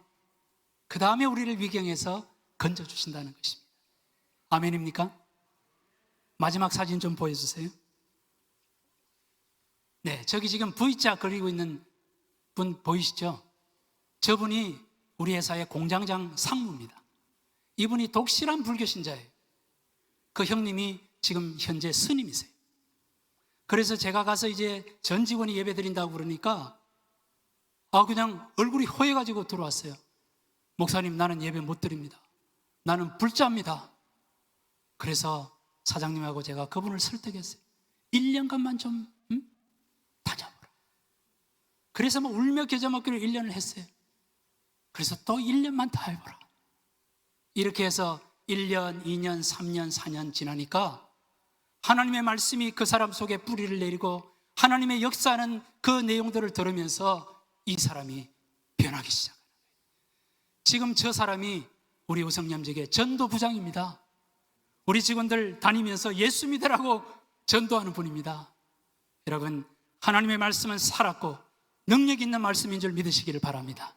그 다음에 우리를 위경에서 건져주신다는 것입니다. 아멘입니까? 마지막 사진 좀 보여주세요. 네, 저기 지금 V자 그리고 있는 분 보이시죠? 저분이 우리 회사의 공장장 상무입니다. 이분이 독실한 불교 신자예요. 그 형님이 지금 현재 스님이세요. 그래서 제가 가서 이제 전 직원이 예배 드린다고 그러니까 그냥 얼굴이 허해가지고 들어왔어요. 목사님, 나는 예배 못 드립니다. 나는 불자입니다. 그래서 사장님하고 제가 그분을 설득했어요. 1년간만 좀 다녀보라. 그래서 뭐 울며 겨자 먹기로 1년을 했어요. 그래서 또 1년만 더 해보라. 이렇게 해서 1년, 2년, 3년, 4년 지나니까 하나님의 말씀이 그 사람 속에 뿌리를 내리고 하나님의 역사하는 그 내용들을 들으면서 이 사람이 변하기 시작합니다. 지금 저 사람이 우리 우성ям직의 전도부장입니다. 우리 직원들 다니면서 예수 믿으라고 전도하는 분입니다. 여러분, 하나님의 말씀은 살았고 능력 있는 말씀인 줄 믿으시기를 바랍니다.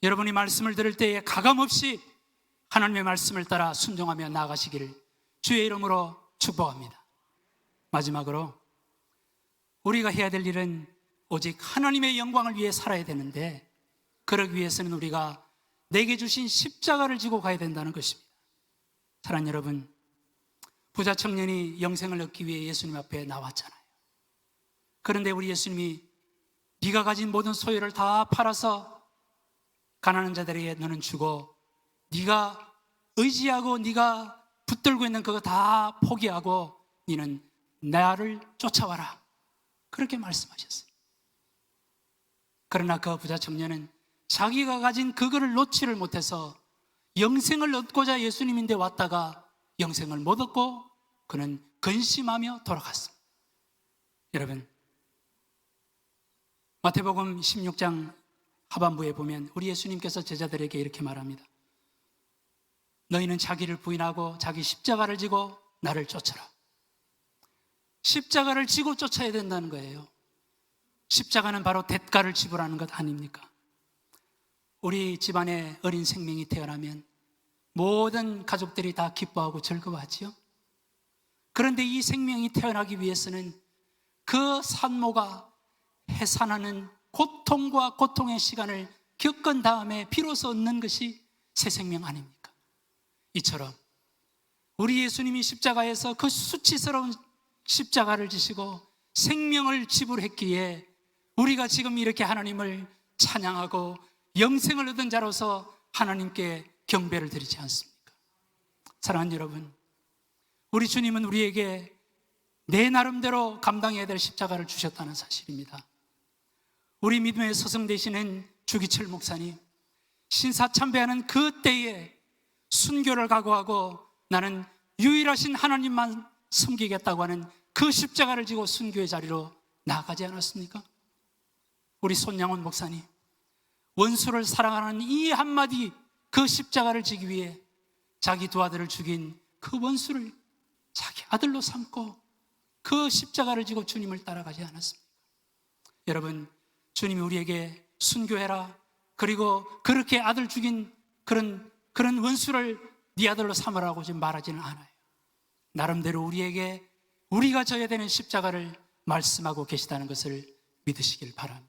여러분이 말씀을 들을 때에 가감없이 하나님의 말씀을 따라 순종하며 나아가시기를 주의 이름으로 축복합니다. 마지막으로 우리가 해야 될 일은 오직 하나님의 영광을 위해 살아야 되는데, 그러기 위해서는 우리가 내게 주신 십자가를 지고 가야 된다는 것입니다. 사랑하는 여러분, 부자 청년이 영생을 얻기 위해 예수님 앞에 나왔잖아요. 그런데 우리 예수님이 네가 가진 모든 소유를 다 팔아서 가난한 자들에게 너는 주고, 네가 의지하고 네가 붙들고 있는 그거 다 포기하고 너는 나를 쫓아와라, 그렇게 말씀하셨어요. 그러나 그 부자 청년은 자기가 가진 그거를 놓지를 못해서 영생을 얻고자 예수님인데 왔다가 영생을 못 얻고 그는 근심하며 돌아갔습니다. 여러분, 마태복음 16장 하반부에 보면 우리 예수님께서 제자들에게 이렇게 말합니다. 너희는 자기를 부인하고 자기 십자가를 지고 나를 쫓아라. 십자가를 지고 쫓아야 된다는 거예요. 십자가는 바로 대가를 지불하는 것 아닙니까? 우리 집안에 어린 생명이 태어나면 모든 가족들이 다 기뻐하고 즐거워하지요. 그런데 이 생명이 태어나기 위해서는 그 산모가 해산하는 고통과 고통의 시간을 겪은 다음에 비로소 얻는 것이 새 생명 아닙니까? 이처럼 우리 예수님이 십자가에서 그 수치스러운 십자가를 지시고 생명을 지불했기에 우리가 지금 이렇게 하나님을 찬양하고 영생을 얻은 자로서 하나님께 경배를 드리지 않습니까? 사랑하는 여러분, 우리 주님은 우리에게 내 나름대로 감당해야 될 십자가를 주셨다는 사실입니다. 우리 믿음의 스승 되시는 주기철 목사님, 신사참배하는 그 때에 순교를 각오하고 나는 유일하신 하나님만 섬기겠다고 하는 그 십자가를 지고 순교의 자리로 나아가지 않았습니까? 우리 손양원 목사님, 원수를 사랑하는 이 한마디 그 십자가를 지기 위해 자기 두 아들을 죽인 그 원수를 자기 아들로 삼고 그 십자가를 지고 주님을 따라가지 않았습니까? 여러분, 주님이 우리에게 순교해라, 그리고 그렇게 아들 죽인 그런 원수를 네 아들로 삼으라고 지금 말하지는 않아요. 나름대로 우리에게 우리가 져야 되는 십자가를 말씀하고 계시다는 것을 믿으시길 바랍니다.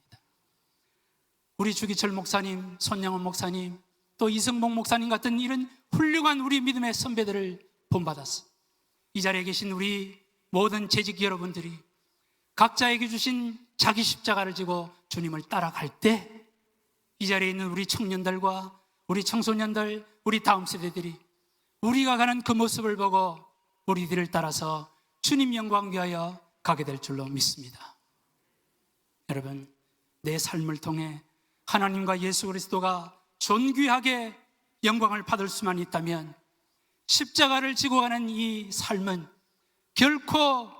우리 주기철 목사님, 손양원 목사님, 또 이승복 목사님 같은 이런 훌륭한 우리 믿음의 선배들을 본받았어. 이 자리에 계신 우리 모든 재직 여러분들이 각자에게 주신 자기 십자가를 지고 주님을 따라갈 때 이 자리에 있는 우리 청년들과 우리 청소년들, 우리 다음 세대들이 우리가 가는 그 모습을 보고 우리들을 따라서 주님 영광 위하여 가게 될 줄로 믿습니다. 여러분, 내 삶을 통해 하나님과 예수 그리스도가 존귀하게 영광을 받을 수만 있다면 십자가를 지고 가는 이 삶은 결코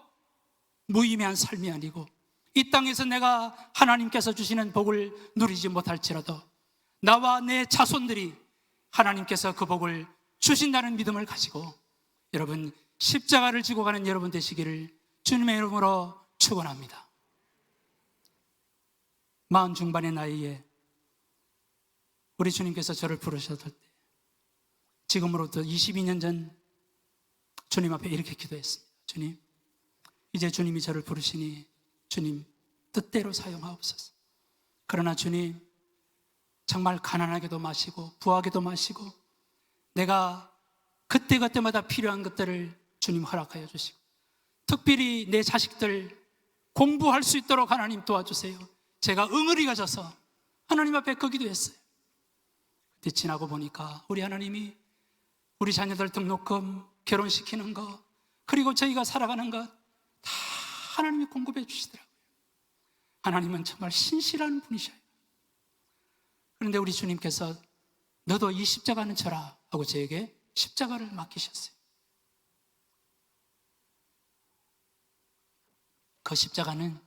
무의미한 삶이 아니고 이 땅에서 내가 하나님께서 주시는 복을 누리지 못할지라도 나와 내 자손들이 하나님께서 그 복을 주신다는 믿음을 가지고 여러분 십자가를 지고 가는 여러분 되시기를 주님의 이름으로 축원합니다. 40 중반의 나이에 우리 주님께서 저를 부르셨을 때 지금으로부터 22년 전 주님 앞에 이렇게 기도했습니다. 주님, 이제 주님이 저를 부르시니 주님 뜻대로 사용하옵소서. 그러나 주님, 정말 가난하게도 마시고 부하게도 마시고 내가 그때그때마다 필요한 것들을 주님 허락하여 주시고, 특별히 내 자식들 공부할 수 있도록 하나님 도와주세요. 제가 응어리가 져서 하나님 앞에 그 기도했어요. 그때 지나고 보니까 우리 하나님이 우리 자녀들 등록금, 결혼시키는 거, 그리고 저희가 살아가는 것 다 하나님이 공급해 주시더라고요. 하나님은 정말 신실한 분이셔요. 그런데 우리 주님께서 너도 이 십자가는 져라 하고 저에게 십자가를 맡기셨어요. 그 십자가는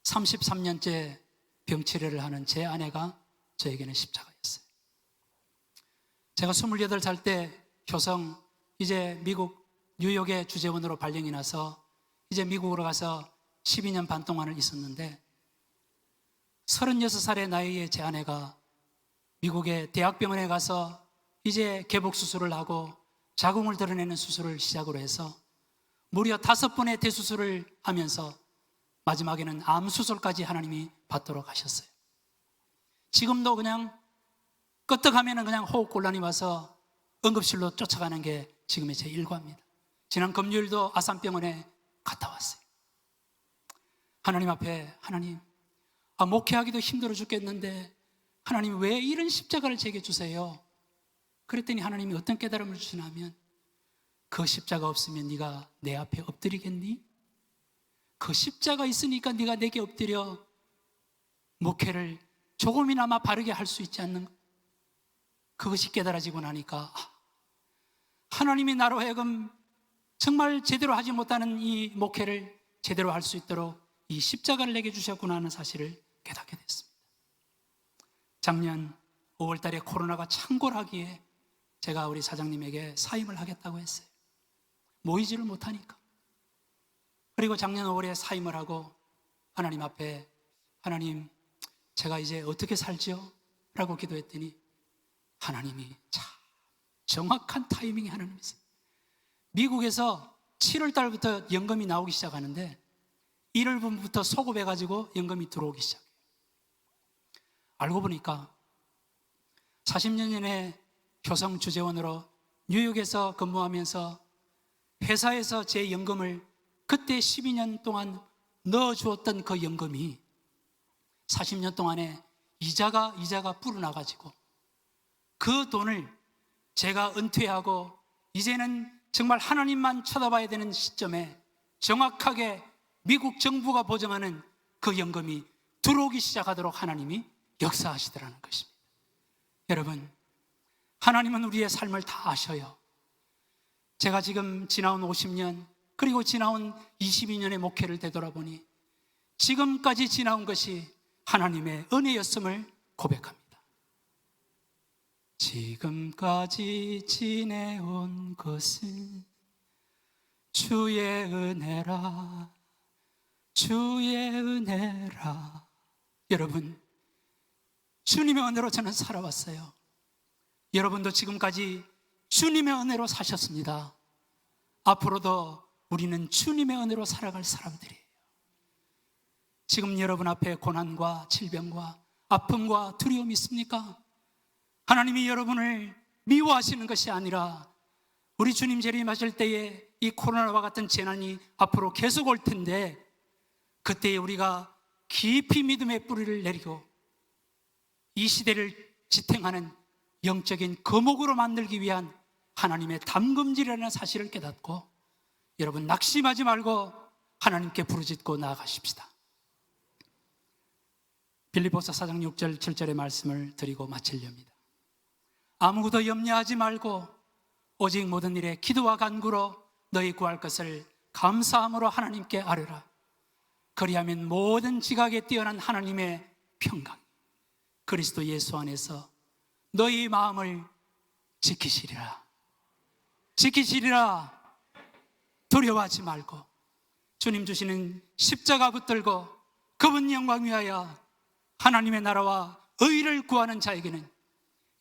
33년째 병치레를 하는 제 아내가 저에게는 십자가였어요. 제가 28살 때 효성, 이제 미국 뉴욕의 주재원으로 발령이 나서 이제 미국으로 가서 12년 반 동안을 있었는데, 36살의 나이에 제 아내가 미국의 대학병원에 가서 이제 개복 수술을 하고 자궁을 드러내는 수술을 시작으로 해서 무려 5번의 대수술을 하면서 마지막에는 암 수술까지 하나님이 받도록 하셨어요. 지금도 그냥 끄떡하면 그냥 호흡곤란이 와서 응급실로 쫓아가는 게 지금의 제 일과입니다. 지난 금요일도 아산병원에 갔다 왔어요. 하나님 앞에, 하나님, 목회하기도 힘들어 죽겠는데 하나님 왜 이런 십자가를 제게 주세요? 그랬더니 하나님이 어떤 깨달음을 주시냐면, 그 십자가 없으면 네가 내 앞에 엎드리겠니? 그 십자가 있으니까 네가 내게 엎드려 목회를 조금이나마 바르게 할 수 있지 않는 것. 그것이 깨달아지고 나니까 하나님이 나로 하여금 정말 제대로 하지 못하는 이 목회를 제대로 할 수 있도록 이 십자가를 내게 주셨구나 하는 사실을 깨닫게 됐습니다. 작년 5월 달에 코로나가 창궐하기에 제가 우리 사장님에게 사임을 하겠다고 했어요. 모이지를 못하니까. 그리고 작년 5월에 사임을 하고 하나님 앞에, 하나님, 제가 이제 어떻게 살지요? 라고 기도했더니 하나님이 참 정확한 타이밍이 하나님 있어요. 미국에서 7월 달부터 연금이 나오기 시작하는데 1월부터 소급해가지고 연금이 들어오기 시작해요. 알고 보니까 40년 전에 효성 주재원으로 뉴욕에서 근무하면서 회사에서 제 연금을 그때 12년 동안 넣어주었던 그 연금이 40년 동안에 이자가 불어나가지고 그 돈을 제가 은퇴하고 이제는 정말 하나님만 쳐다봐야 되는 시점에 정확하게 미국 정부가 보증하는 그 연금이 들어오기 시작하도록 하나님이 역사하시더라는 것입니다. 여러분, 하나님은 우리의 삶을 다 아셔요. 제가 지금 지나온 50년 그리고 지나온 22년의 목회를 되돌아보니 지금까지 지나온 것이 하나님의 은혜였음을 고백합니다. 지금까지 지내온 것은 주의 은혜라, 주의 은혜라. 여러분, 주님의 은혜로 저는 살아왔어요. 여러분도 지금까지 주님의 은혜로 사셨습니다. 앞으로도 우리는 주님의 은혜로 살아갈 사람들이에요. 지금 여러분 앞에 고난과 질병과 아픔과 두려움이 있습니까? 하나님이 여러분을 미워하시는 것이 아니라 우리 주님 재림하실 때에 이 코로나와 같은 재난이 앞으로 계속 올 텐데 그때에 우리가 깊이 믿음의 뿌리를 내리고 이 시대를 지탱하는 영적인 거목으로 만들기 위한 하나님의 담금질이라는 사실을 깨닫고 여러분 낙심하지 말고 하나님께 부르짖고 나아가십시다. 빌립보서 4장 6절 7절의 말씀을 드리고 마치렵니다. 아무것도 염려하지 말고 오직 모든 일에 기도와 간구로 너희 구할 것을 감사함으로 하나님께 아뢰라. 그리하면 모든 지각에 뛰어난 하나님의 평강 그리스도 예수 안에서 너희 마음을 지키시리라. 지키시리라. 두려워하지 말고 주님 주시는 십자가 붙들고 그분 영광 위하여 하나님의 나라와 의를 구하는 자에게는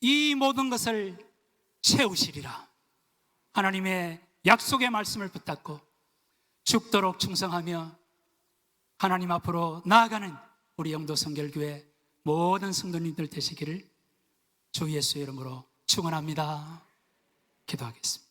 이 모든 것을 채우시리라. 하나님의 약속의 말씀을 붙잡고 죽도록 충성하며 하나님 앞으로 나아가는 우리 영도 성결교회 모든 성도님들 되시기를 주 예수의 이름으로 축원합니다. 기도하겠습니다.